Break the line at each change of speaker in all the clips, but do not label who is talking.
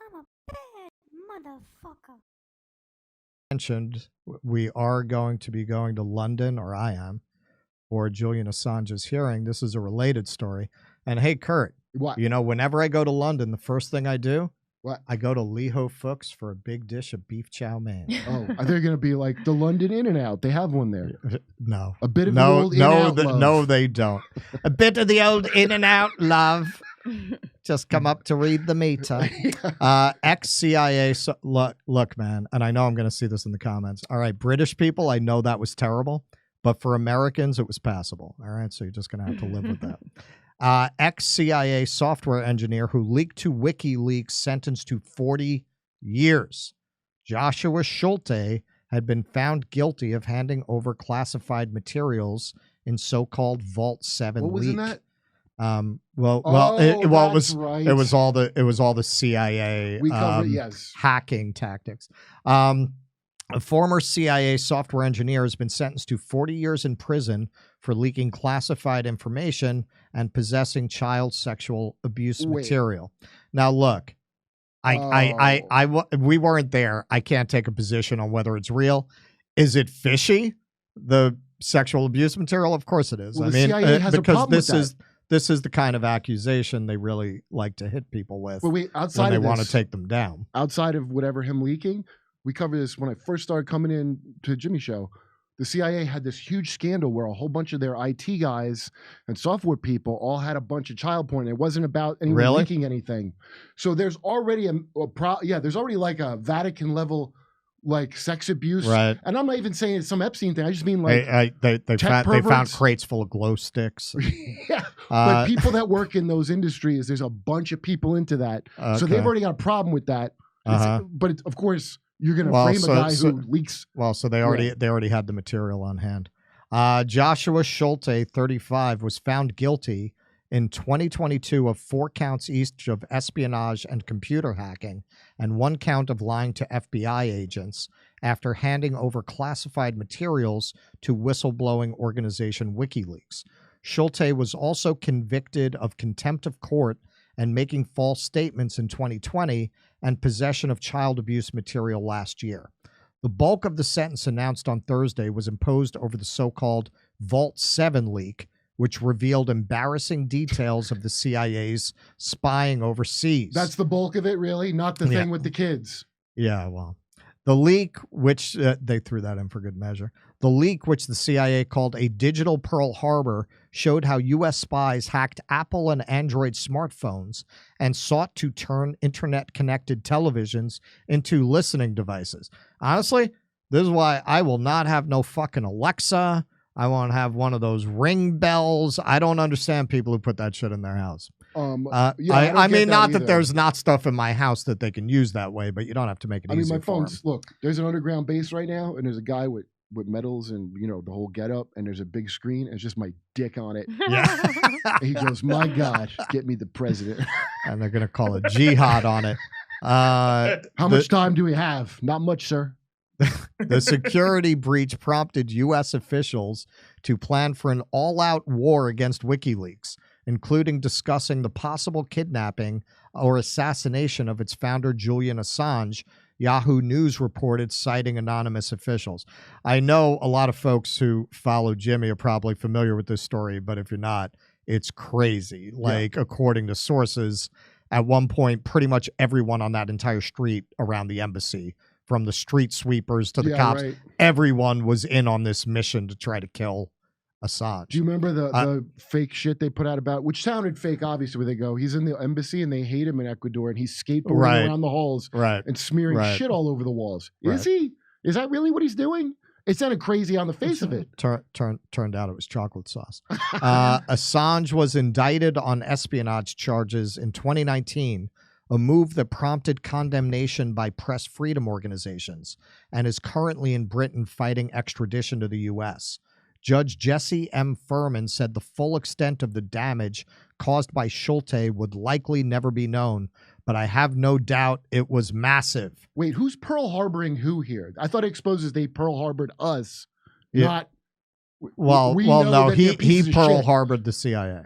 I'm a bad motherfucker.
Mentioned, we are going to be going to London, or I am, for Julian Assange's hearing. This is a related story. And hey, Kurt,
What?
you know, whenever I go to London, the first thing I do,
What?
I go to Liho Fuchs for a big dish of beef chow mein.
Oh, are they going to be like the London In-N-Out? They have one there.
No.
A bit of the old In-N-Out love.
No, they don't. A bit of the old In-N-Out love. Just come up to read the meter. Ex-CIA. Look, man, and I know I'm going to see this in the comments. All right, British people, I know that was terrible, but for Americans, it was passable. All right, so you're just going to have to live with that. Ex-CIA software engineer who leaked to WikiLeaks sentenced to 40 years. Joshua Schulte had been found guilty of handing over classified materials in so-called Vault 7
What was
leak.
in that?
It
Right.
was all the CIA
We covered it, yes.
hacking tactics. A former CIA software engineer has been sentenced to 40 years in prison for leaking classified information and possessing child sexual abuse material. Now, look, we weren't there. I can't take a position on whether it's real. Is it fishy? The sexual abuse material? Of course it is.
Well,
I mean,
CIA has a
because
problem with that.
This is the kind of accusation they really like to hit people with
But outside
when they
of
want to
this,
take them down.
outside of whatever him leaking, we covered this when I first started coming in to Jimmy's show. The CIA had this huge scandal where a whole bunch of their IT guys and software people all had a bunch of child porn. It wasn't about anyone leaking anything. So there's already there's already like a Vatican level like sex abuse.
Right.
And I'm not even saying it's some Epstein thing. I just mean like
they found crates full of glow sticks.
Yeah. But people that work in those industries, there's a bunch of people into that. So they've already got a problem with that. But of course, you're going to frame a guy who leaks.
Well, so they already had the material on hand. Joshua Schulte, 35, was found guilty in 2022 of 4 counts each of espionage and computer hacking and 1 count of lying to FBI agents after handing over classified materials to whistleblowing organization WikiLeaks. Schulte was also convicted of contempt of court and making false statements in 2020 and possession of child abuse material last year. The bulk of the sentence announced on Thursday was imposed over the so-called Vault 7 leak, which revealed embarrassing details of the CIA's spying overseas.
That's the bulk of it, really? Not the thing with the kids.
Yeah, well, the leak, which they threw that in for good measure. The leak, which the CIA called a digital Pearl Harbor, showed how U.S. spies hacked Apple and Android smartphones and sought to turn internet-connected televisions into listening devices. Honestly, this is why I will not have no fucking Alexa. I won't have one of those Ring bells. I don't understand people who put that shit in their house. I mean, not that there's not stuff in my house that they can use that way, but you don't have to make it easy.
I mean, my
for
phone's,
them.
look, there's an underground base right now, and there's a guy with medals and, you know, the whole getup, and there's a big screen, and it's just my dick on it.
Yeah.
And he goes, my God, get me the president.
And they're going to call it jihad on it.
How much time do we have? Not much, sir.
The security breach prompted U.S. officials to plan for an all-out war against WikiLeaks, including discussing the possible kidnapping or assassination of its founder, Julian Assange, Yahoo News reported, citing anonymous officials. I know a lot of folks who follow Jimmy are probably familiar with this story, but if you're not, it's crazy. Like, according to sources, at one point, pretty much everyone on that entire street around the embassy, from the street sweepers to the cops, everyone was in on this mission to try to kill Assange.
Do you remember the fake shit they put out about, which sounded fake, obviously, where they go, he's in the embassy and they hate him in Ecuador and he's skateboarding around the halls and smearing shit all over the walls. Is he? Is that really what he's doing? It sounded crazy on the face of it.
Turned out it was chocolate sauce. Assange was indicted on espionage charges in 2019, a move that prompted condemnation by press freedom organizations, and is currently in Britain fighting extradition to the U.S. Judge Jesse M. Furman said the full extent of the damage caused by Schulte would likely never be known, but I have no doubt it was massive.
Wait, who's Pearl Harboring who here? I thought it exposes they Pearl Harbored us, not...
Well, no, he Pearl Harbored the CIA.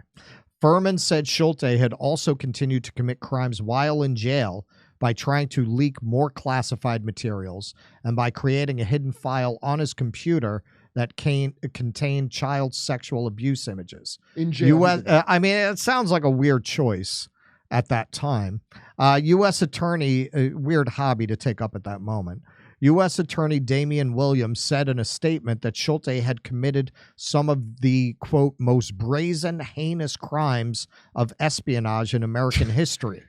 Furman said Schulte had also continued to commit crimes while in jail, by trying to leak more classified materials and by creating a hidden file on his computer that contained child sexual abuse images.
In jail.
I mean, it sounds like a weird choice at that time. U.S. Attorney, a weird hobby to take up at that moment. U.S. Attorney Damian Williams said in a statement that Schulte had committed some of the, quote, most brazen, heinous crimes of espionage in American history.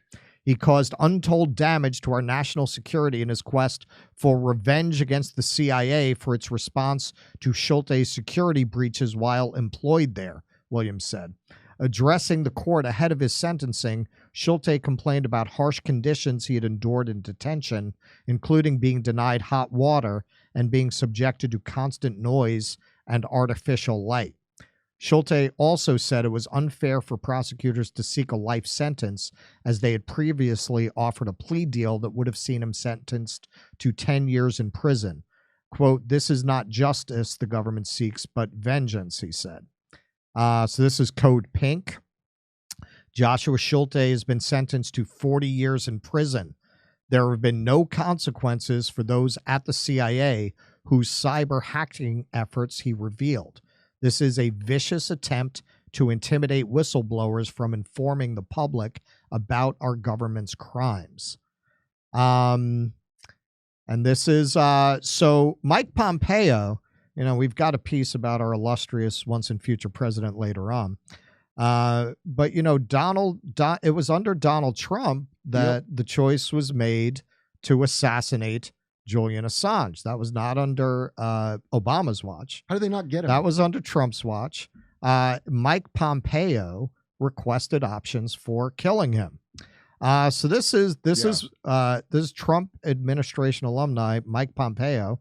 He caused untold damage to our national security in his quest for revenge against the CIA for its response to Schulte's security breaches while employed there, Williams said. Addressing the court ahead of his sentencing, Schulte complained about harsh conditions he had endured in detention, including being denied hot water and being subjected to constant noise and artificial light. Schulte also said it was unfair for prosecutors to seek a life sentence, as they had previously offered a plea deal that would have seen him sentenced to 10 years in prison. Quote, "This is not justice the government seeks, but vengeance," he said. So this is Code Pink. Joshua Schulte has been sentenced to 40 years in prison. There have been no consequences for those at the CIA whose cyber hacking efforts he revealed. This is a vicious attempt to intimidate whistleblowers from informing the public about our government's crimes. And this is, so Mike Pompeo, you know, we've got a piece about our illustrious once and future president later on. But, you know, it was under Donald Trump that the choice was made to assassinate Julian Assange. That was not under Obama's watch.
How did they not get him?
That was under Trump's watch. Mike Pompeo requested options for killing him. So this is Trump administration alumni Mike Pompeo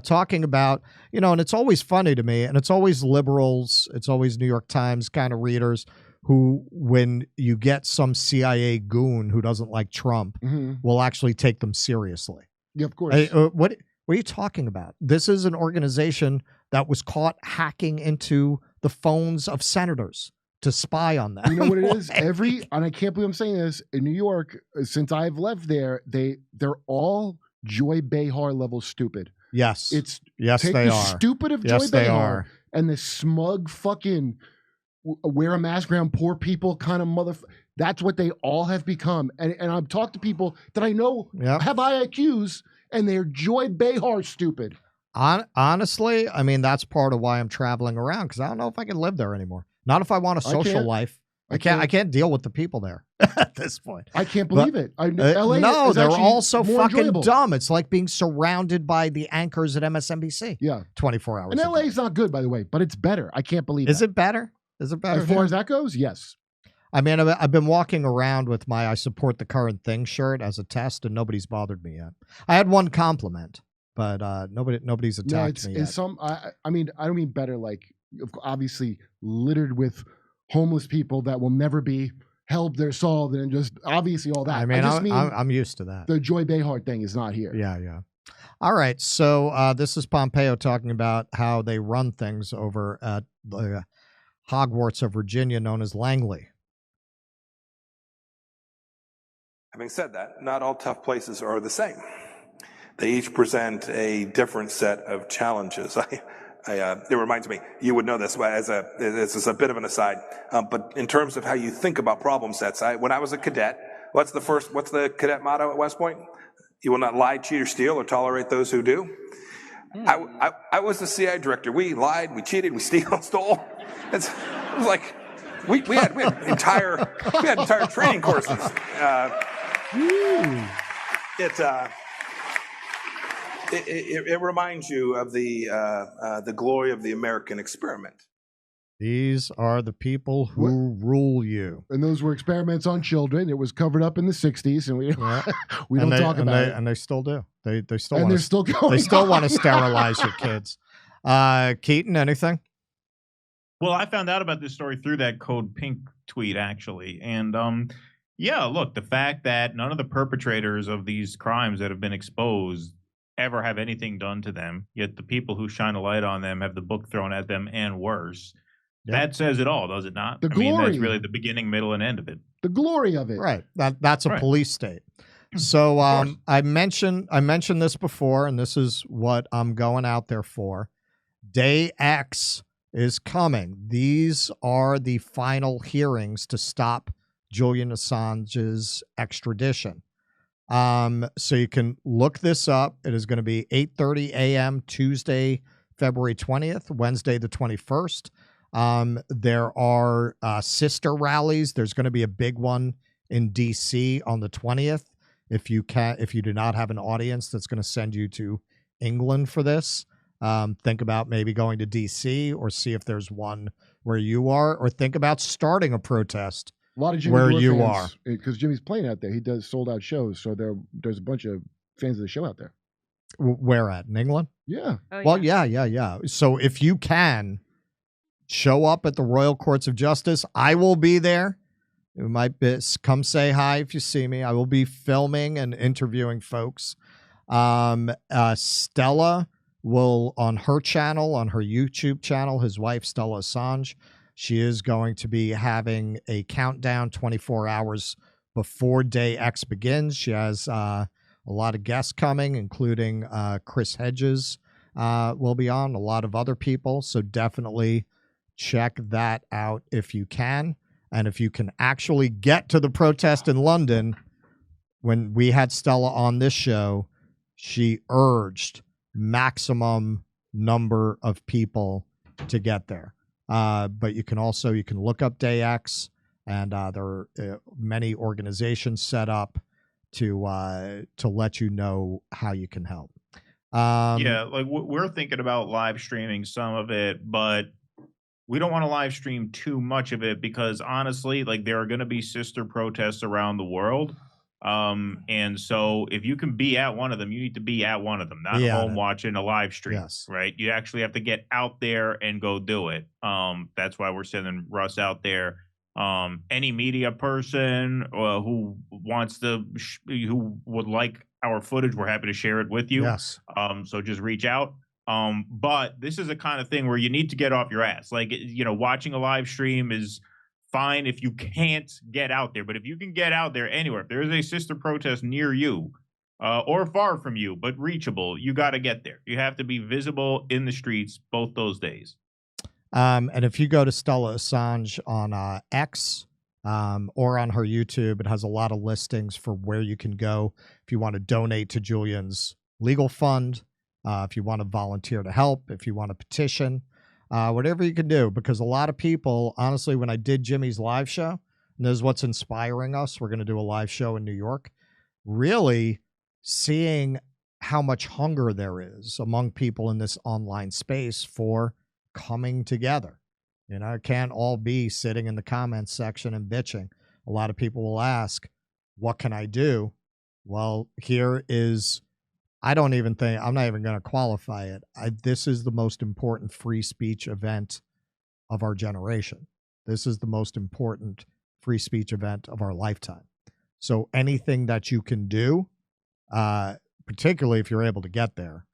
talking about, you know, and it's always funny to me, and it's always liberals, it's always New York Times kind of readers who, when you get some CIA goon who doesn't like Trump, will actually take them seriously.
Yeah, of course.
What are you talking about? This is an organization that was caught hacking into the phones of senators to spy on them.
You know what it is? And I can't believe I'm saying this, in New York, since I've left there, they're all Joy Behar level stupid.
Yes.
Take
they
the
are.
Stupid of
Yes,
Joy
they
Behar
are.
and the smug fucking wear a mask around poor people kind of that's what they all have become. And I've talked to people that I know have IQs, and they're Joy Behar stupid.
Honestly, I mean, that's part of why I'm traveling around, because I don't know if I can live there anymore. Not if I want a social life. I can't deal with the people there at this point.
I can't believe it.
LA no, they're all so fucking
enjoyable.
dumb. It's like being surrounded by the anchors at MSNBC.
Yeah.
24 hours.
And LA is not good, by the way, but it's better. I can't believe it.
Is it better? Is it better?
As far as that goes, yes.
I mean, I've been walking around with my I support the current thing shirt as a test, and nobody's bothered me yet. I had one compliment, but nobody's attacked me yet.
I mean, I don't mean better, like, obviously littered with homeless people that will never be helped, they're solved, and just obviously all that.
I mean, I'm used to that.
The Joy Behar thing is not here.
Yeah. All right, so this is Pompeo talking about how they run things over at the Hogwarts of Virginia, known as Langley.
Having said that, not all tough places are the same. They each present a different set of challenges. It reminds me, you would know this this is a bit of an aside, but in terms of how you think about problem sets, when I was a cadet, what's the cadet motto at West Point? You will not lie, cheat, or steal, or tolerate those who do. I was the CIA director. We lied, we cheated, we stole. It was like we had entire training courses. It reminds you of the glory of the American experiment.
These are the people who rule you.
And those were experiments on children. It was covered up in the 60s, and we don't talk about it.
And they still do. They still
and
want
they're still going.
They still want to sterilize your kids. Keaton, anything?
Well, I found out about this story through that Code Pink tweet, actually. And yeah, look, the fact that none of the perpetrators of these crimes that have been exposed ever have anything done to them, yet the people who shine a light on them have the book thrown at them and worse. Yeah. That says it all, does it not?
The glory.
I mean, that's really the beginning, middle, and end of it.
The glory of it.
Right. That's a police state. So I mentioned this before, and this is what I'm going out there for. Day X is coming. These are the final hearings to stop Julian Assange's extradition. So you can look this up. It is going to be 8:30 a.m. Tuesday, February 20th, Wednesday the 21st. There are sister rallies. There's going to be a big one in DC on the 20th. If you do not have an audience that's going to send you to England for this, think about maybe going to DC or see if there's one where you are, or think about starting a protest
A lot of Jimmy
where
Dore
you
fans,
are.
because Jimmy's playing out there. He does sold out shows, so there's a bunch of fans of the show out there.
Where at? In England?
Yeah.
Oh,
Well, yeah. So if you can show up at the Royal Courts of Justice, I will be there. You might come say hi if you see me. I will be filming and interviewing folks. Stella will, on her channel, on her YouTube channel, his wife, Stella Assange, she is going to be having a countdown 24 hours before Day X begins. She has a lot of guests coming, including Chris Hedges will be on, a lot of other people. So definitely check that out if you can. And if you can actually get to the protest in London, when we had Stella on this show, she urged maximum number of people to get there. But you can look up Day X, and there are many organizations set up to let you know how you can help.
Yeah, like we're thinking about live streaming some of it, but we don't want to live stream too much of it because honestly, like there are going to be sister protests around the world. And so if you can be at one of them, you need to be at one of them, not home watching a live stream.
Yes.
Right. You actually have to get out there and go do it. That's why we're sending Russ out there. Any media person who wants to, who would like our footage, we're happy to share it with you.
Yes.
So just reach out. But this is a kind of thing where you need to get off your ass. Like, you know, watching a live stream is fine if you can't get out there. But if you can get out there anywhere, if there is a sister protest near you or far from you, but reachable, you got to get there. You have to be visible in the streets both those days.
And if you go to Stella Assange on X or on her YouTube, it has a lot of listings for where you can go if you want to donate to Julian's legal fund. If you want to volunteer to help, if you want to petition, whatever you can do, because a lot of people, honestly, when I did Jimmy's live show, and this is what's inspiring us, we're going to do a live show in New York, really seeing how much hunger there is among people in this online space for coming together. You know, it can't all be sitting in the comments section and bitching. A lot of people will ask, what can I do? Well, here is... I'm not even going to qualify it. This is the most important free speech event of our generation. This is the most important free speech event of our lifetime. So anything that you can do, particularly if you're able to get there,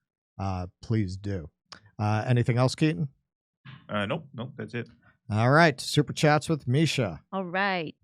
please do. Anything else, Keaton?
Nope, that's it.
All right. Super Chats with Misha.
All right.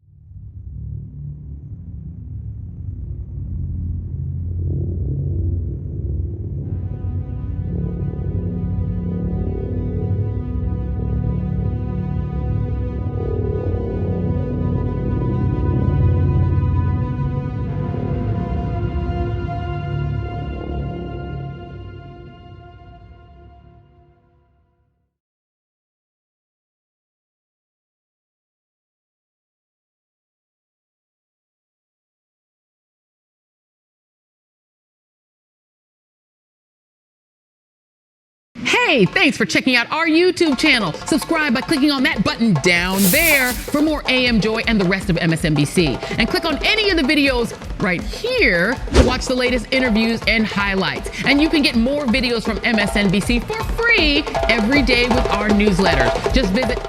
Hey, thanks for checking out our YouTube channel. Subscribe by clicking on that button down there for more AM Joy and the rest of MSNBC. And click on any of the videos right here to watch the latest interviews and highlights. And you can get more videos from MSNBC for free every day with our newsletter. Just visit